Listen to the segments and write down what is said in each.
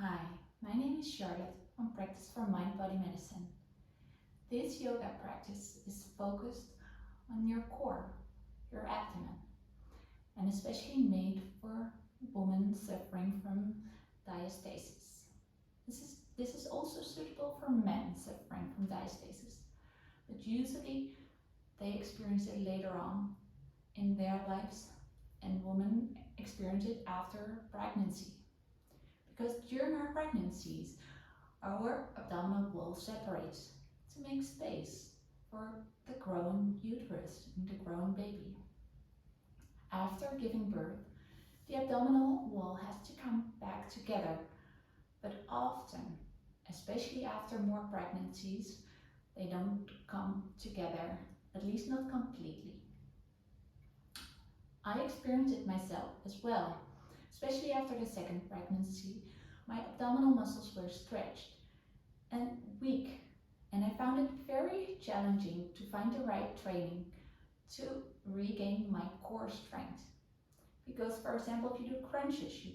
Hi, my name is Charlotte from Practice for MindBodyMedicine. This yoga practice is focused on your core, your abdomen, and especially made for women suffering from diastasis. This is also suitable for men suffering from diastasis, but usually they experience it later on in their lives, and women experience it after pregnancy. Because during our pregnancies, our abdominal wall separates to make space for the growing uterus and the growing baby. After giving birth, the abdominal wall has to come back together, but often, especially after more pregnancies, they don't come together, at least not completely. I experienced it myself as well, especially after the second pregnancy. My abdominal muscles were stretched and weak, and I found it very challenging to find the right training to regain my core strength. Because, for example, if you do crunches, you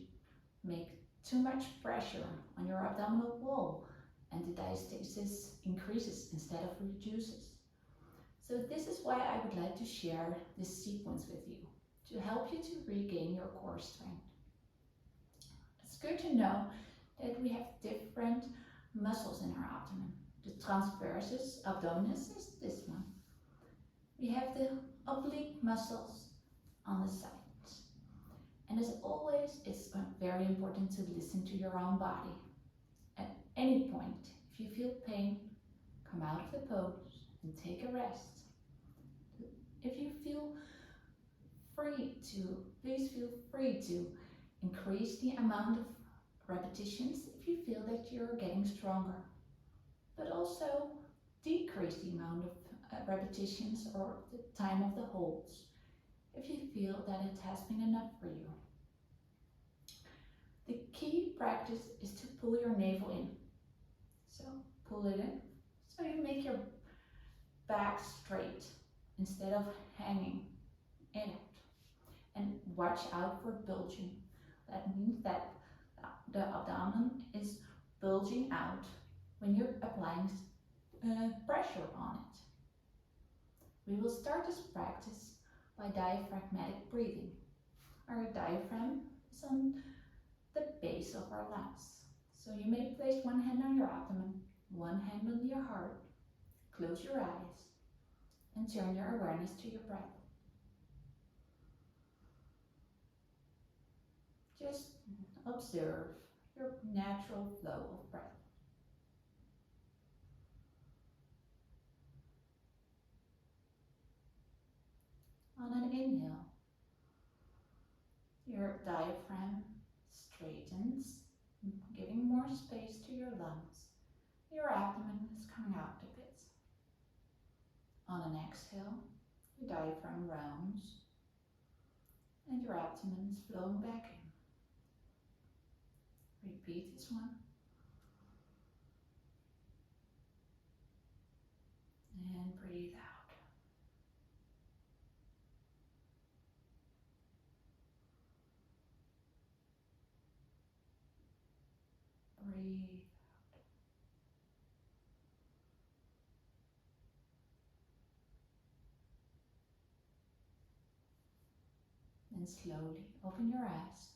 make too much pressure on your abdominal wall and the diastasis increases instead of reduces. So this is why I would like to share this sequence with you, to help you to regain your core strength. It's good to know that we have different muscles in our abdomen. The transversus abdominis is this one. We have the oblique muscles on the sides. And as always, it's very important to listen to your own body. At any point, if you feel pain, come out of the pose and take a rest. If you feel please feel free to increase the amount of repetitions if you feel that you're getting stronger, but also decrease the amount of repetitions or the time of the holds if you feel that it has been enough for you. The key practice is to pull your navel in. So pull it in, so you make your back straight instead of hanging in it. And watch out for bulging. That means that the abdomen is bulging out when you're applying pressure on it. We will start this practice by diaphragmatic breathing. Our diaphragm is on the base of our lungs. So you may place one hand on your abdomen, one hand on your heart, close your eyes, and turn your awareness to your breath. Just observe your natural flow of breath. On an inhale, your diaphragm straightens, giving more space to your lungs. Your abdomen is coming out a bit. On an exhale, your diaphragm rounds and your abdomen is flowing back in. Repeat this one. And breathe out. Breathe out. Then slowly open your eyes.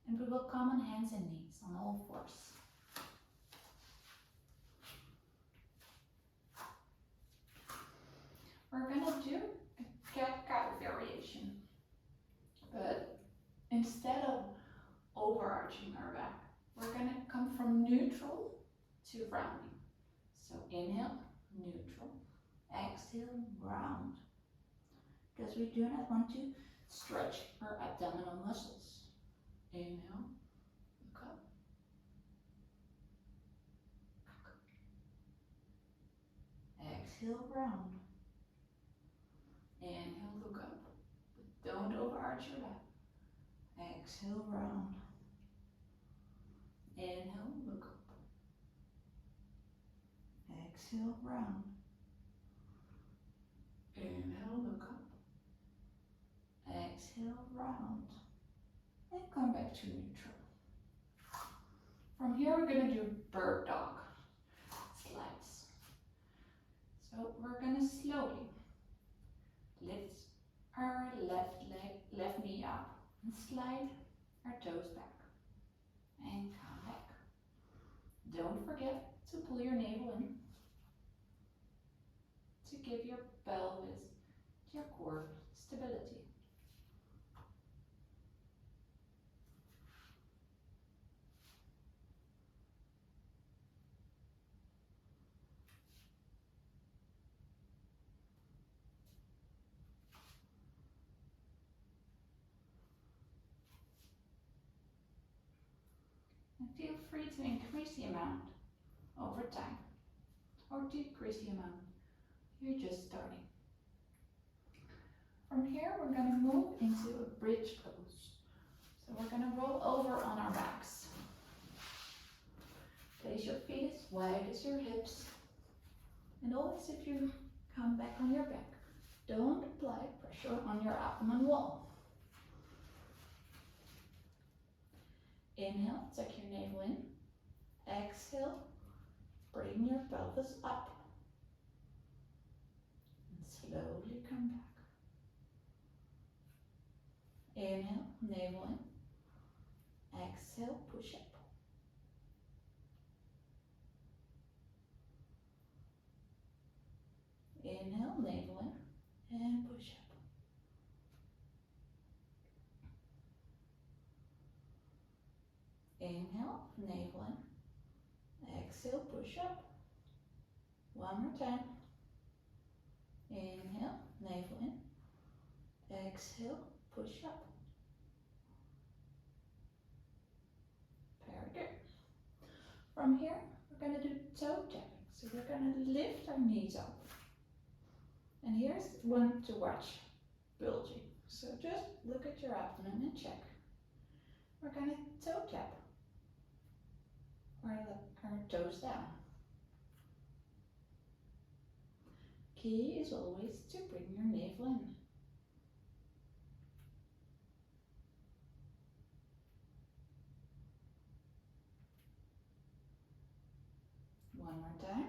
And we will come on hands and knees on all fours. We're going to do a cat-cow variation, but instead of overarching our back, we're going to come from neutral to rounding. So inhale, neutral, exhale, round, because we do not want to stretch our abdominal muscles. Inhale, look up. Exhale, round. Inhale, look up. But don't overarch your back. Exhale, round. Inhale, look up. Exhale, round. Inhale, look up. Exhale, round. And come back to neutral. From here we're going to do bird dog slides. So we're going to slowly lift our left knee up and slide our toes back and come back. Don't forget to pull your navel in to give your pelvis, your core stability. And feel free to increase the amount over time or decrease the amount. You're just starting. From here, we're going to move into a bridge pose. So we're going to roll over on our backs. Place your feet as wide as your hips. And always if you come back on your back, don't apply pressure on your abdomen wall. Inhale, tuck your navel in. Exhale, bring your pelvis up. And slowly come back. Inhale, navel in. Exhale, push up. Inhale, navel in, and push up. Inhale, navel in. Exhale, push up. One more time. Inhale, navel in. Exhale, push up. Very good. From here, we're going to do toe tapping. So we're going to lift our knees up. And here's one to watch bulging. So just look at your abdomen and check. We're going to toe tap our toes down. Key is always to bring your navel in. One more time.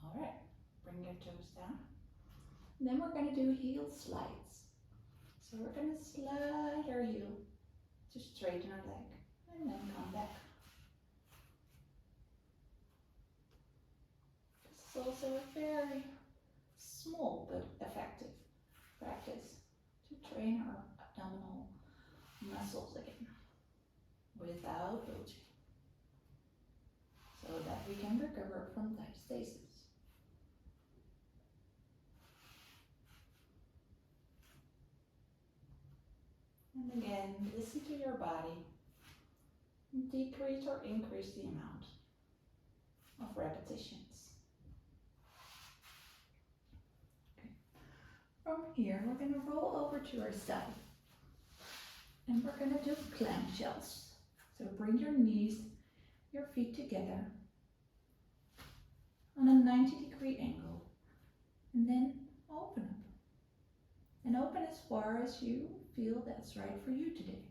All right, bring your toes down. And then we're going to do heel slides. So we're going to slide our heel to straighten our leg and then come back. This is also a very small but effective practice to train our abdominal muscles again without bulging, so that we can recover from diastasis. And again, listen to your body. Decrease or increase the amount of repetitions. Okay. From here, we're going to roll over to our side. And we're going to do clamshells. So bring your knees, your feet together on a 90-degree angle. And then open up. And open as far as you feel that's right for you today.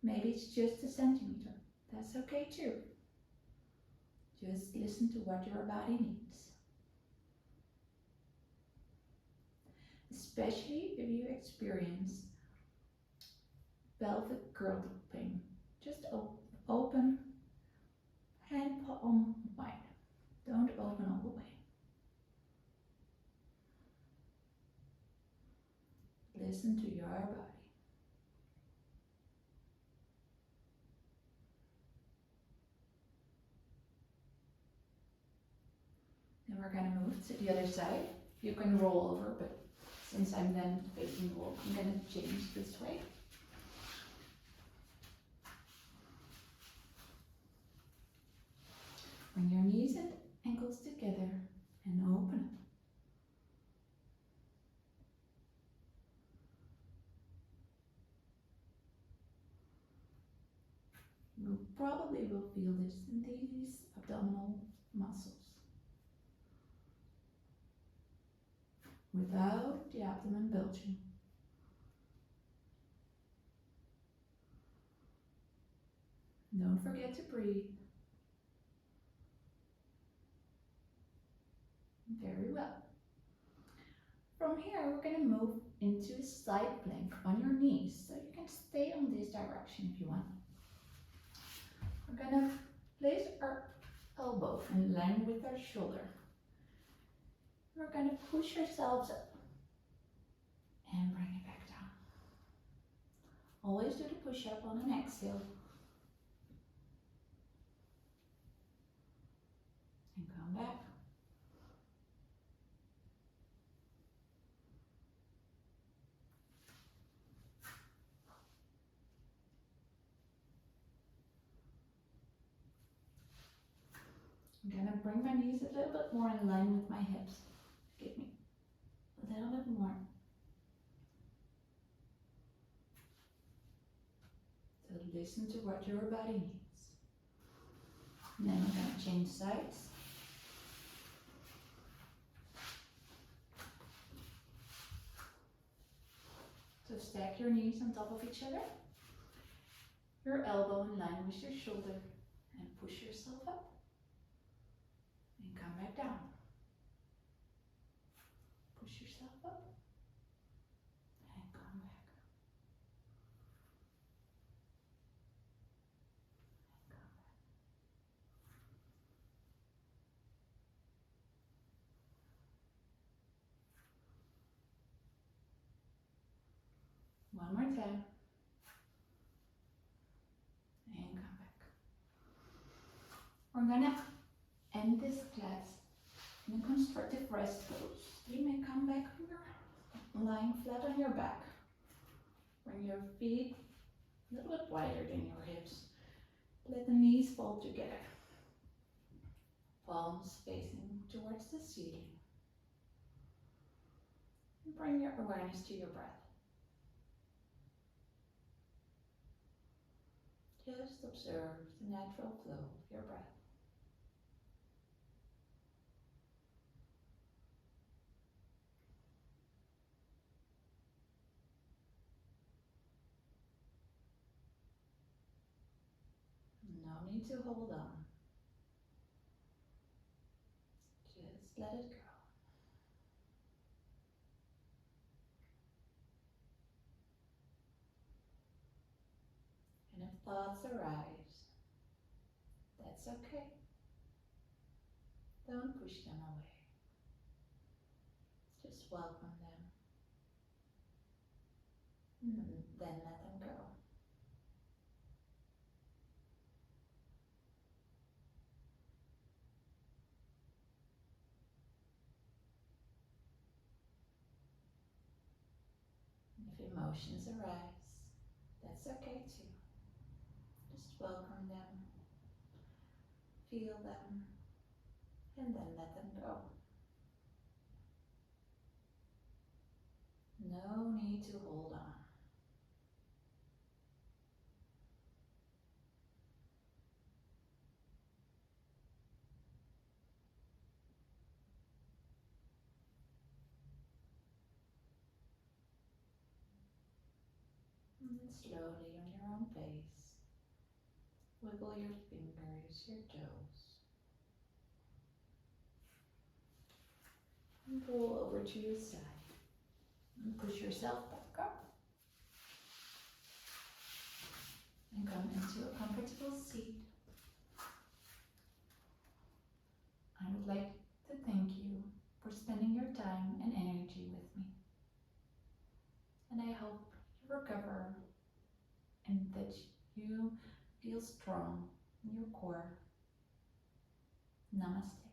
Maybe it's just a centimeter. That's okay too. Just listen to what your body needs. Especially if you experience pelvic girdle pain. Just open hand palm wide. Don't open all the way. Listen to your body. Then we're going to move to the other side. You can roll over, but since I'm then facing the wall, I'm going to change this way. Bring your knees and ankles together and open up. You probably will feel this in these abdominal muscles. Without the abdomen bulging. Don't forget to breathe. Very well. From here, we're going to move into a side plank on your knees. So you can stay on this direction if you want. We're going to place our elbow in line with our shoulder. We're going to push ourselves up and bring it back down. Always do the push-up on an exhale. And come back. I'm going to bring my knees a little bit more in line with my hips. Give me a little bit more. So listen to what your body needs. And then we're going to change sides. So stack your knees on top of each other. Your elbow in line with your shoulder. And push yourself up. And come back down. Push yourself up. And come back. And come back. One more time. And come back. We're gonna end this class in a constructive rest pose. You may come back here, lying flat on your back. Bring your feet a little bit wider than your hips. Let the knees fall together. Palms facing towards the ceiling. And bring your awareness to your breath. Just observe the natural flow of your breath. No need to hold on. Just let it go. And if thoughts arise, that's okay. Don't push them away. Just welcome them. And then let them go. If emotions arise, that's okay too. Just welcome them, feel them, and then let them go. No need to hold on. And then slowly on your own pace, wiggle your fingers, your toes. And roll over to your side. And push yourself back up. And come into a comfortable seat. I would like to thank you for spending your time and energy with me. And I hope you recover and that you feel strong in your core. Namaste.